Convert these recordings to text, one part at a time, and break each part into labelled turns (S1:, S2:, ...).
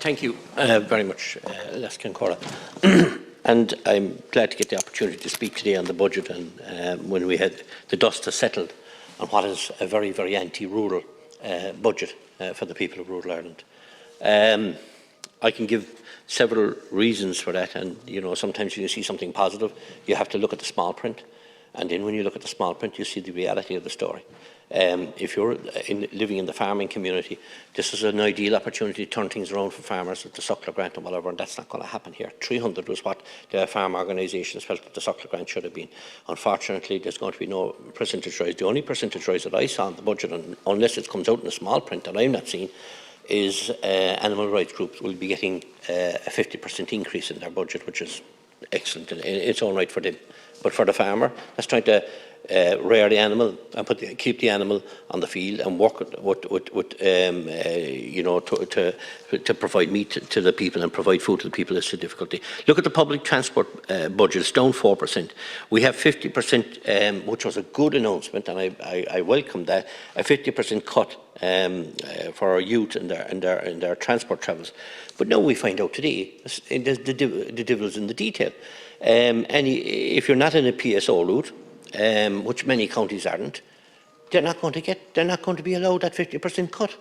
S1: Thank you very much, Les Cora. And I'm glad to get the opportunity to speak today on the budget, and when we had the dust has settled on what is a very, very anti-rural budget for the people of rural Ireland. I can give several reasons for that, and sometimes when you see something positive, you have to look at the small print, and then when you look at the small print, you see the reality of the story. If you're living in the farming community, this is an ideal opportunity to turn things around for farmers with the suckler grant and whatever, and that's not going to happen here. 300 was what the farm organisations felt that the suckler grant should have been. Unfortunately, there's going to be no percentage rise. The only percentage rise that I saw in the budget, and unless it comes out in a small print that I'm not seeing, is animal rights groups will be getting a 50% increase in their budget, which is excellent in its own right for them. But for the farmer, that's trying to rear the animal and keep the animal on the field and work to provide meat to the people and provide food to the people is a difficulty. Look at the public transport budget; it's down 4%. We have 50%, which was a good announcement, and I welcome that, a 50% cut for our youth and their transport travels. But now we find out today the devil's in the detail. And if you're not in a PSO route, which many counties aren't, they're not going to be allowed that 50% cut.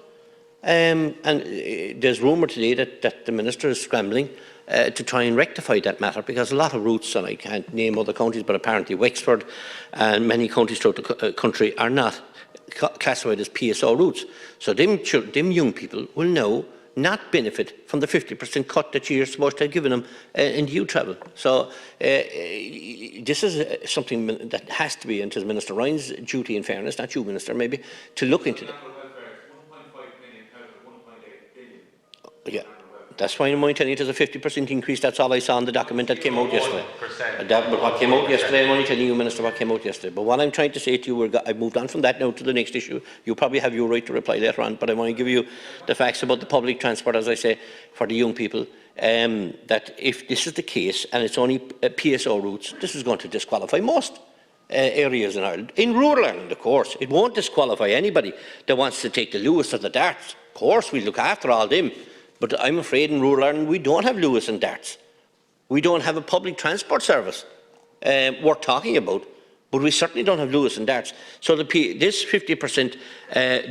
S1: And there's rumour today that the minister is scrambling to try and rectify that matter, because a lot of routes, and I can't name other counties, but apparently Wexford and many counties throughout the country are not classified as PSO routes. So them young people will now not benefit from the 50% cut that you're supposed to have given them in youth travel. So this is something that has to be, and it is Minister Ryan's duty, in fairness, not you, Minister, maybe, to look into it. Yeah. That's why I'm only telling you it is a 50% increase. That's all I saw in the document that came out yesterday. But what came out yesterday, I'm only telling you, Minister, what came out yesterday. But what I'm trying to say to you, I've moved on from that now to the next issue. You probably have your right to reply later on, but I want to give you the facts about the public transport, as I say, for the young people. That if this is the case, and it's only PSO routes, this is going to disqualify most areas in Ireland. In rural Ireland, of course, it won't disqualify anybody that wants to take the Lewis or the Darts. Of course, we look after all them. But I'm afraid in rural Ireland we don't have Lewis and Darts. We don't have a public transport service worth talking about, but we certainly don't have Lewis and Darts. So this 50%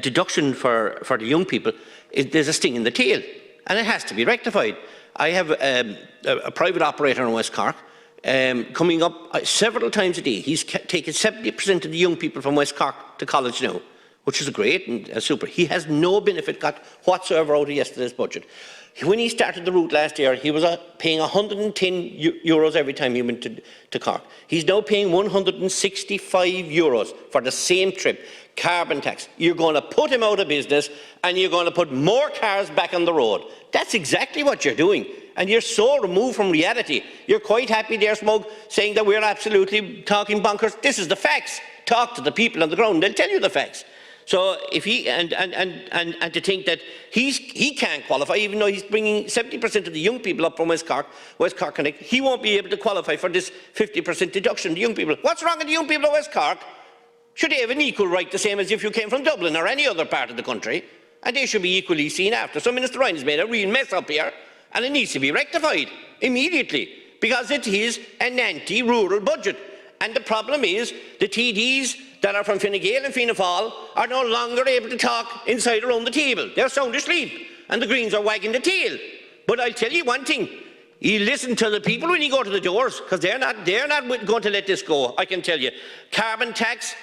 S1: deduction for the young people, there's a sting in the tail, and it has to be rectified. I have a private operator in West Cork coming up several times a day. He's taken 70% of the young people from West Cork to college now, which is great and super. He has no benefit got whatsoever out of yesterday's budget. When he started the route last year, he was paying €110 every time he went to Cork. He's now paying €165 for the same trip. Carbon tax. You're going to put him out of business, and you're going to put more cars back on the road. That's exactly what you're doing. And you're so removed from reality. You're quite happy there, Smug, saying that we're absolutely talking bonkers. This is the facts. Talk to the people on the ground. They'll tell you the facts. So if he and to think that he can't qualify, even though he's bringing 70% of the young people up from West Cork Connect, he won't be able to qualify for this 50% deduction. The young people. What's wrong with the young people of West Cork? Should they have an equal right, the same as if you came from Dublin or any other part of the country? And they should be equally seen after. So Minister Ryan has made a real mess up here, and it needs to be rectified immediately, because it is an anti-rural budget. And the problem is the TDs that are from Fine Gael and Fianna Fáil are no longer able to talk inside around the table. They're sound asleep, and the Greens are wagging the tail. But I'll tell you one thing: you listen to the people when you go to the doors, because they're not going to let this go. I can tell you. Carbon tax.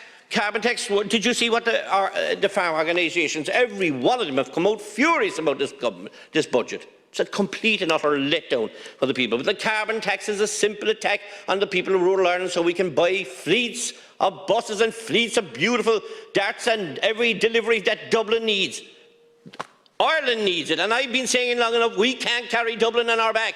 S1: Did you see what the farm organisations? Every one of them have come out furious about this budget. It's a complete and utter letdown for the people. But the carbon tax is a simple attack on the people of rural Ireland, so we can buy fleets of buses and fleets of beautiful Darts and every delivery that Dublin needs. Ireland needs it, and I've been saying long enough, we can't carry Dublin on our back.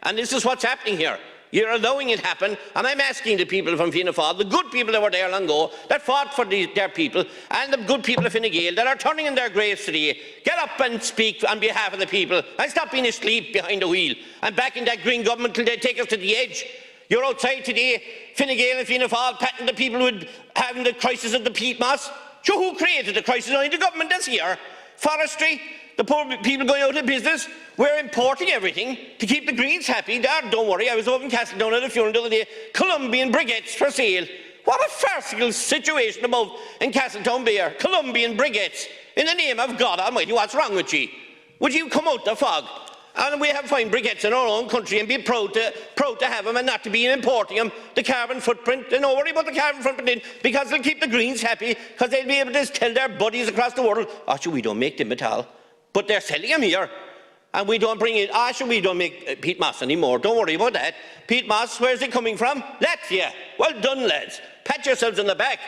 S1: And this is what's happening here. You're allowing it happen, and I'm asking the people from Fianna Fáil, the good people that were there long ago, that fought for their people, and the good people of Fine Gael that are turning in their graves today, get up and speak on behalf of the people, and stop being asleep behind the wheel, and back in that Green government till they take us to the edge. You're outside today, Fine Gael and Fianna Fáil, patting the people with having the crisis of the peat moss. So who created the crisis? Only the government that's here. Forestry, The poor people going out of business. We're importing everything to keep the Greens happy. Don't worry, I was over in Castledown at a funeral the other day. Colombian briquettes for sale. What a farcical situation above in Castletown Bear. Colombian briquettes. In the name of God Almighty, what's wrong with you? Would you come out the fog? And we have fine briquettes in our own country and be proud to have them and not to be importing them. The carbon footprint, don't worry about the carbon footprint in, because they'll keep the Greens happy, because they'll be able to tell their buddies across the world, we don't make them at all. But they're selling them here. And we don't bring in, we don't make peat moss anymore. Don't worry about that. Peat moss, where's it coming from? Latvia. Well done, lads. Pat yourselves on the back.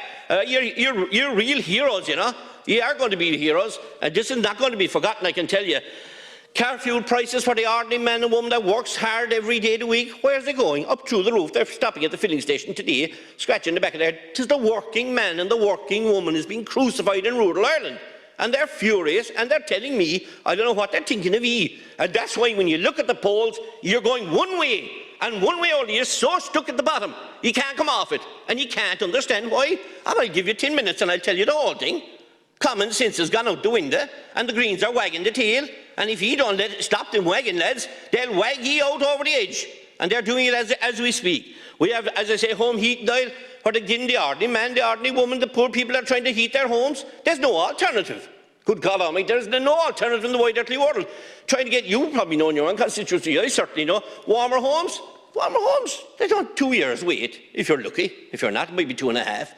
S1: You're real heroes, you know. You are going to be heroes, and this is not going to be forgotten, I can tell you. Car fuel prices for the ordinary man and woman that works hard every day of the week, where's it going? Up through the roof. They're stopping at the filling station today, scratching the back of their head. 'Tis the working man and the working woman is being crucified in rural Ireland. And they're furious, and they're telling me, I don't know what they're thinking of me. And that's why when you look at the polls, you're going one way, and one way only. You're so stuck at the bottom, you can't come off it, and you can't understand why. I'll give you 10 minutes and I'll tell you the whole thing. Common sense has gone out the window, and the Greens are wagging the tail. And if you don't stop them wagging, lads, they'll wag you out over the edge. And they're doing it as we speak. We have, as I say, home heating oil for the ordinary man, the ordinary woman, the poor people are trying to heat their homes. There's no alternative. Good God Almighty, there's no alternative in the wide earthly world. Trying to get, you probably know in your own constituency, I certainly know, warmer homes. Warmer homes, they don't 2 years wait, if you're lucky. If you're not, maybe 2.5.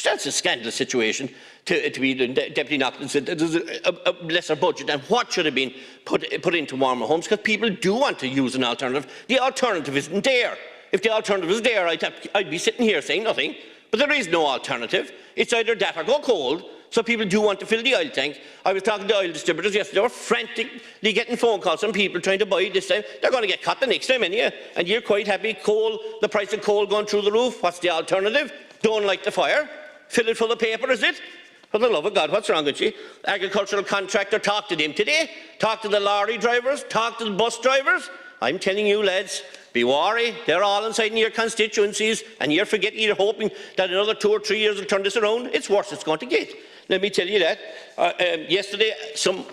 S1: That's a scandalous situation to be the Deputy Knocklin said there's a lesser budget than what should have been put into warmer homes, because people do want to use an alternative. The alternative isn't there. If the alternative was there, I'd be sitting here saying nothing. But there is no alternative. It's either that or go cold. So people do want to fill the oil tank. I was talking to oil distributors yesterday. They were frantically getting phone calls from people trying to buy this time. They're going to get cut the next time anyhow. And you're quite happy. Coal, the price of coal going through the roof. What's the alternative? Don't light the fire. Fill it full of paper, is it? For the love of God, what's wrong with you? Agricultural contractor, talk to them today. Talk to the lorry drivers. Talk to the bus drivers. I'm telling you, lads, be wary. They're all inside in your constituencies, and you're forgetting, you're hoping that another 2 or 3 years will turn this around. It's worse it's going to get. Let me tell you that. Yesterday,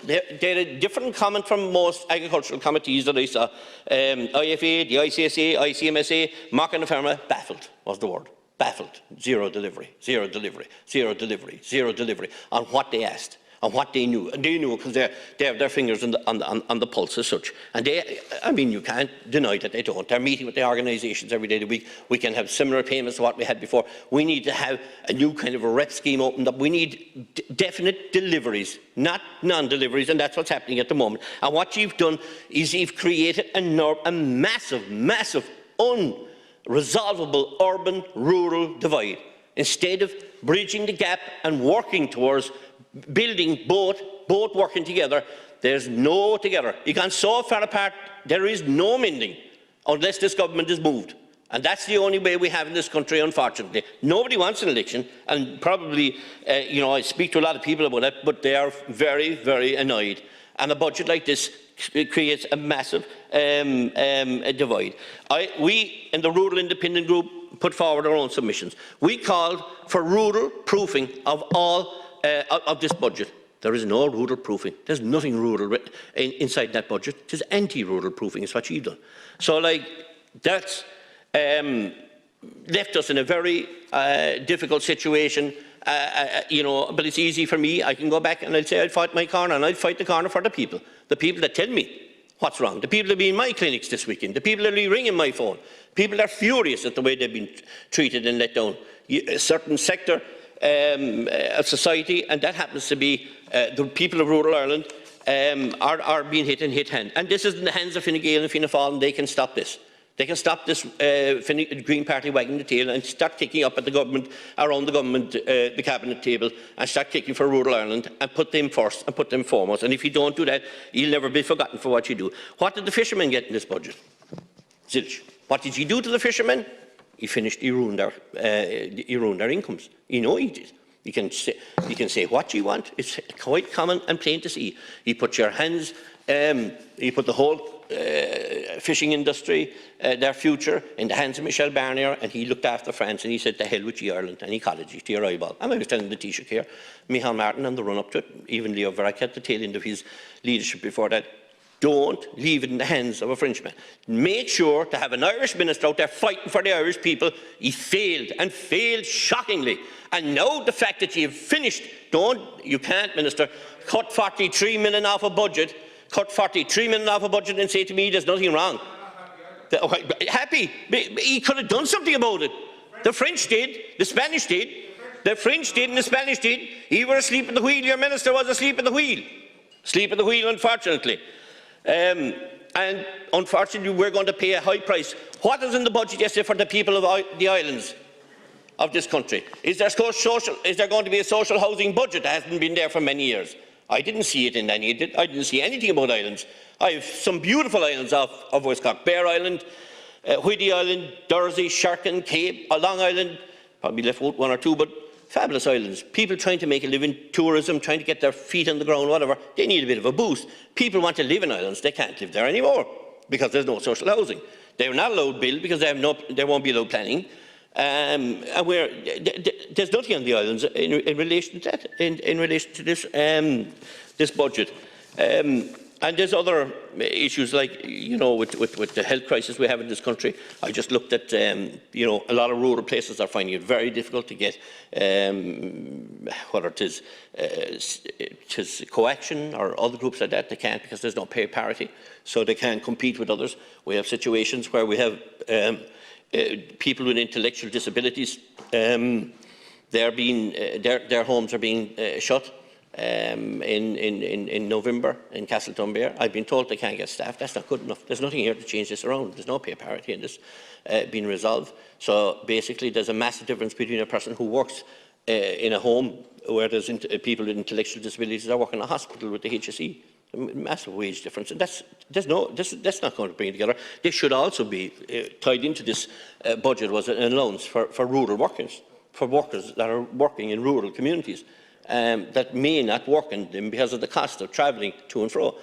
S1: they had a different comment from most agricultural committees that I saw. IFA, the ICSA, ICMSA, mocking the farmer. Baffled was the word. Baffled. Zero delivery, zero delivery, zero delivery, zero delivery on what they asked, on what they knew. And they knew because they have their fingers on the pulse as such. And you can't deny that they don't. They're meeting with the organisations every day of the week. We can have similar payments to what we had before. We need to have a new kind of a rep scheme opened up. We need definite deliveries, not non-deliveries, and that's what's happening at the moment. And what you've done is you've created a massive, massive, unresolvable urban-rural divide. Instead of bridging the gap and working towards building both working together, there's no together. You've gone so far apart, there is no mending unless this government is moved. And that's the only way we have in this country, unfortunately. Nobody wants an election, and probably, I speak to a lot of people about it, but they are very, very annoyed. And a budget like this creates a massive divide. We, in the Rural Independent Group, put forward our own submissions. We called for rural proofing of all of this budget. There is no rural proofing. There's nothing rural inside that budget. It is anti-rural proofing, is what you've done. So, that's left us in a very difficult situation. But it's easy for me. I can go back and I'll say I'll fight my corner, and I'll fight the corner for the people that tell me what's wrong, the people that will be in my clinics this weekend, the people that will be ringing my phone. People are furious at the way they've been treated and let down. A certain sector of society, and that happens to be the people of rural Ireland, are being hit and hit hand. And this is in the hands of Fine Gael and Fianna Fáil, and they can stop this. They can stop this Green Party wagging the tail and start kicking up at the government, around the government, the cabinet table, and start kicking for rural Ireland and put them first and put them foremost. And if you don't do that, you'll never be forgotten for what you do. What did the fishermen get in this budget? Zilch. What did you do to the fishermen? He ruined their incomes. You know he did. You can say what you want. It's quite common and plain to see. You put your hands, you put the whole fishing industry, their future, in the hands of Michel Barnier, and he looked after France, and he said, "To hell with you, Ireland," and he collared you to your eyeball. And I was telling the Taoiseach here, Micheál Martin, on the run-up to it, even Leo Varadkar at the tail end of his leadership before that, don't leave it in the hands of a Frenchman. Make sure to have an Irish minister out there fighting for the Irish people. He failed, and failed shockingly. And now the fact that you've finished, you can't, Minister, cut 43 million off a budget, and say to me there's nothing wrong. Happy. He could have done something about it. The French did, the Spanish did. The French did and the Spanish did. You were asleep at the wheel, your minister was asleep at the wheel. Asleep at the wheel, unfortunately. And unfortunately, we're going to pay a high price. What is in the budget yesterday for the people of the islands of this country? Is there going to be a social housing budget that hasn't been there for many years? I didn't see it in any of it. I didn't see anything about islands. I have some beautiful islands of West Cork. Bear Island, Whiddy Island, Dursey, Sherkin, Cape, Long Island, probably left out one or two, but fabulous islands. People trying to make a living, tourism, trying to get their feet on the ground, whatever, they need a bit of a boost. People want to live in islands. They can't live there anymore because there's no social housing. They're not allowed to build because they won't be allowed planning. And there's nothing on the islands in relation to that, in relation to this budget. And there's other issues like, with the health crisis we have in this country. I just looked at, a lot of rural places are finding it very difficult to get, whether it is coaction or other groups like that, they can't because there's no pay parity, so they can't compete with others. We have situations where we have people with intellectual disabilities, their homes are being shut. In November in Castletonbere. I've been told they can't get staff. That's not good enough. There's nothing here to change this around. There's no pay parity in this being resolved. So basically there's a massive difference between a person who works in a home where there's people with intellectual disabilities that work in a hospital with the HSE. A massive wage difference, and that's not going to bring it together. This should also be tied into this budget, was an allowance for rural workers, for workers that are working in rural communities. That may not work because of the cost of travelling to and fro.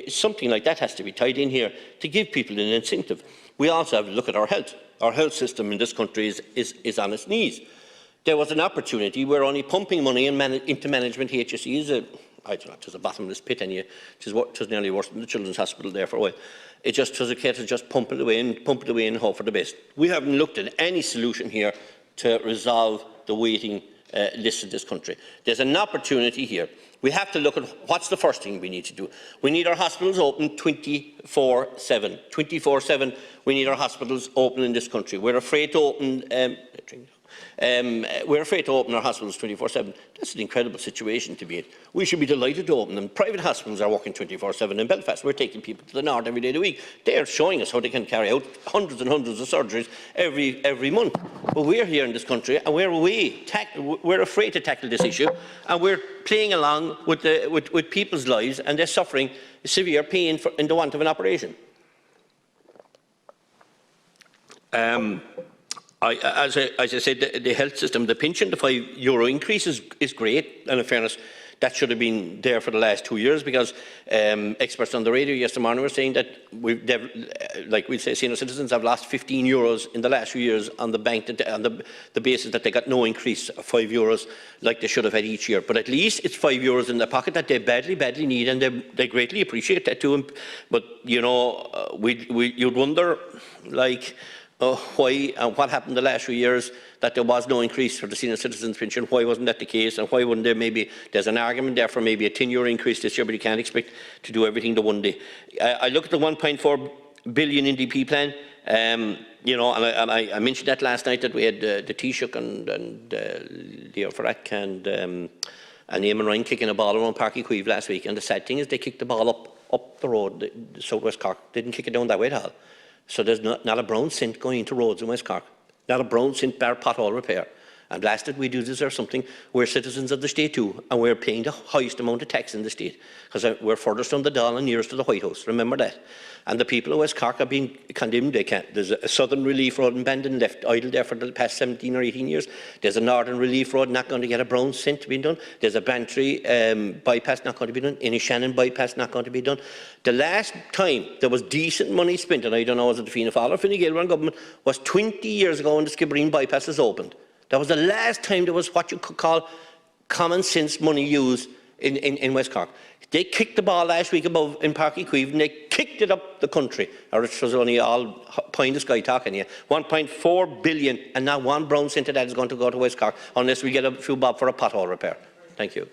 S1: Something like that has to be tied in here to give people an incentive. We also have to look at our health. Our health system in this country is on its knees. There was an opportunity. We're only pumping money into management HSEs. I don't know, it was a bottomless pit, and it was nearly worse than the Children's Hospital there for a while. It just was a case of just pump it away and hope for the best. We haven't looked at any solution here to resolve the waiting list in this country. There's an opportunity here. We have to look at what's the first thing we need to do. We need our hospitals open 24/7. 24/7, we need our hospitals open in this country. We're afraid to open our hospitals 24/7. That's an incredible situation to be in. We should be delighted to open them. Private hospitals are working 24/7 in Belfast. We're taking people to the north every day of the week. They are showing us how they can carry out hundreds and hundreds of surgeries every month. But we're here in this country, and we're afraid to tackle this issue, and we're playing along with people's lives, and they're suffering severe pain in the want of an operation. As I said, the health system, the pension, the €5 increase is great, and in fairness, that should have been there for the last 2 years, because experts on the radio yesterday morning were saying that senior citizens have lost €15 in the last few years on the basis that they got no increase of €5 like they should have had each year. But at least it's €5 in their pocket that they badly need, and they greatly appreciate that too. But you'd wonder, why and what happened the last few years that there was no increase for the senior citizens pension. Why wasn't that the case, and why wouldn't there? Maybe there's an argument there for maybe a €10 increase this year, but you can't expect to do everything the one day. I look at the €1.4 billion NDP plan, and I mentioned that last night, that we had the Taoiseach and Leo Varadkar and Eamon Ryan kicking a ball around Páirc Uí Chaoimh last week, and the sad thing is they kicked the ball up the road, the southwest Cork. They didn't kick it down that way at all. So there's not a brown cent going into roads in West Cork. Not a brown cent bar pothole repair. And blasted, we do deserve something. We're citizens of the state too, and we're paying the highest amount of tax in the state, because we're furthest from the Dáil and nearest to the White House. Remember that. And the people of West Cork are being condemned. They can't. There's a Southern Relief Road in Bandon left idle there for the past 17 or 18 years. There's a Northern Relief Road not going to get a brown cent to be done. There's a Bantry bypass not going to be done. Any Shannon bypass not going to be done. The last time there was decent money spent, and I don't know was it the Fianna Fáil or Fine Gael government, was 20 years ago when the Skibbereen bypass was opened. That was the last time there was what you could call common sense money used in West Cork. They kicked the ball last week above in Páirc Uí Chaoimh, and they kicked it up the country. Or it was only all pie in the sky talking here. 1.4 billion, and not one brown cent of that is going to go to West Cork unless we get a few bob for a pothole repair. Thank you.